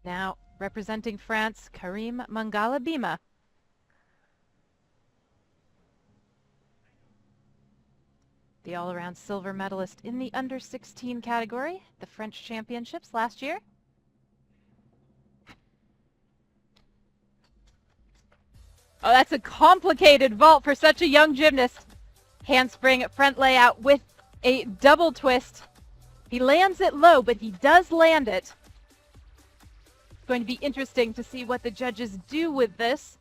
Now, representing France, Karim MANGALA-BIMA. The all-around silver medalist in the under-16 category, the French championships last year. Oh, that's a complicated vault for such a young gymnast. Handspring front layout with a double twist. He lands it low, but he does land it. It's going to be interesting to see what the judges do with this.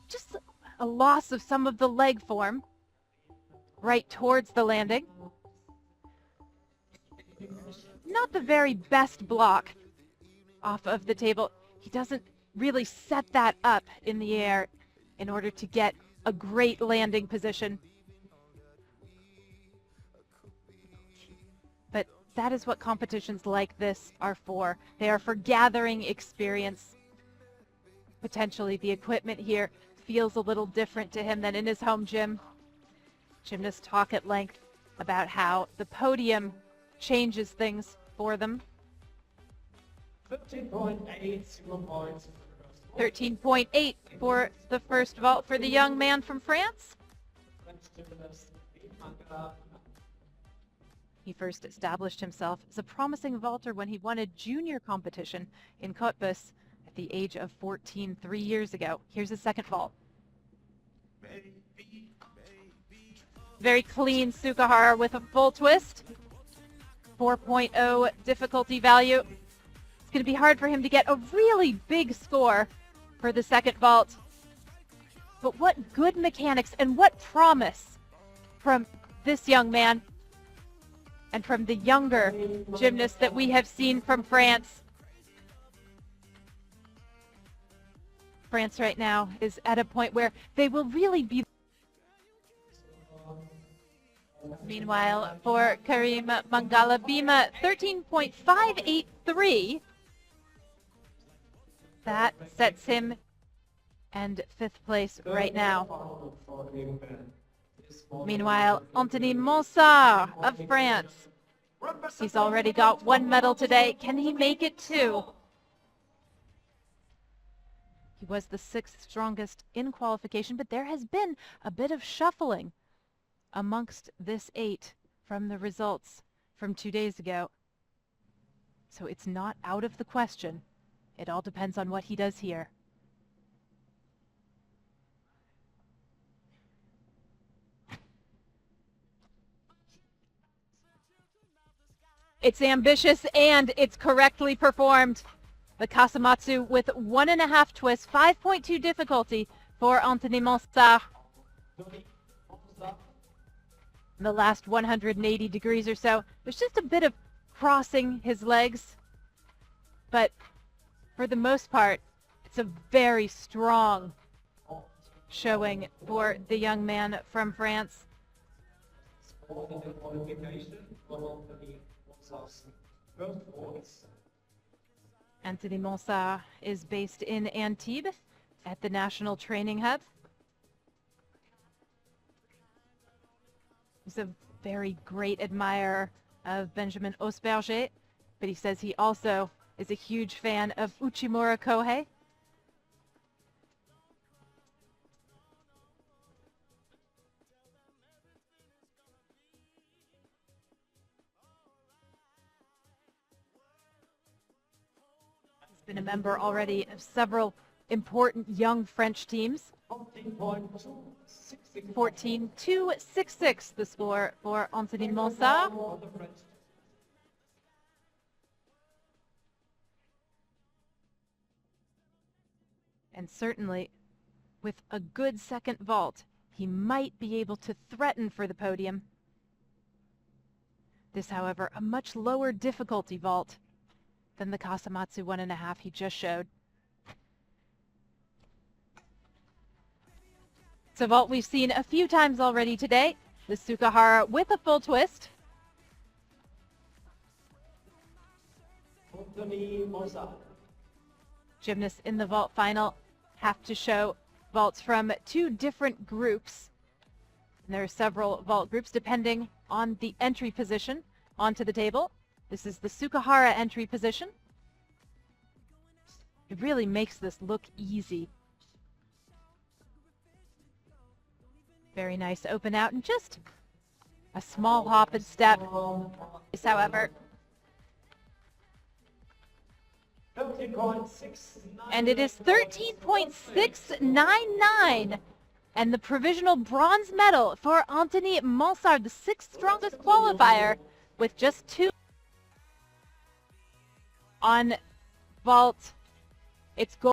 Just a loss of some of the leg form right towards the landing. Not the very best block off of the table. He doesn't really set that up in the air in order to get a great landing position. But that is what competitions like this are for. They are for gathering experience. Potentially the equipment here feels a little different to him than in his home gym. Gymnasts talk at length about how the podium changes things for them. 13.8 for the first vault for the young man from France. He first established himself as a promising vaulter when he won a junior competition in Cottbus at the age of 14, 3 years ago. Here's his second vault. Very clean Sukahara with a full twist. 4.0 difficulty value. It's going to be hard for him to get a really big score for the second vault. But what good mechanics and what promise from this young man and from the younger gymnasts that we have seen from France. France right now is at a point where they will really be. Meanwhile, for Karim MANGALA-BIMA, 13.583. That sets him in fifth place right now. Meanwhile, Anthony Mansard of France. He's already got one medal today. Can he make it two? He was the sixth strongest in qualification, but there has been a bit of shuffling amongst this 8 from the results from 2 days ago. So it's not out of the question. It all depends on what he does here. It's ambitious and it's correctly performed. The Kasamatsu with 1.5 twists, 5.2 difficulty for Anthony Mansard. In the last 180 degrees or so, there's just a bit of crossing his legs, but for the most part, it's a very strong showing for the young man from France. Anthony Mansard is based in Antibes at the National Training Hub. He's a very great admirer of Benjamin Osberger, but he says he also is a huge fan of Uchimura Kohei. He's been a member already of several important young French teams. 14.266 the score for Anthony Mansard. And certainly, with a good second vault, he might be able to threaten for the podium. This, however, a much lower difficulty vault than the Kasamatsu 1.5 he just showed. It's a vault we've seen a few times already today. The Sukahara with a full twist. Gymnasts in the vault final have to show vaults from 2 different groups. And there are several vault groups depending on the entry position onto the table. This is the Sukahara entry position. It really makes this look easy. Very nice open out and just a small hop and step. However, and it is 13.699, and the provisional bronze medal for Anthony Mansard, the 6th strongest qualifier, with just 2 on vault. It's gold.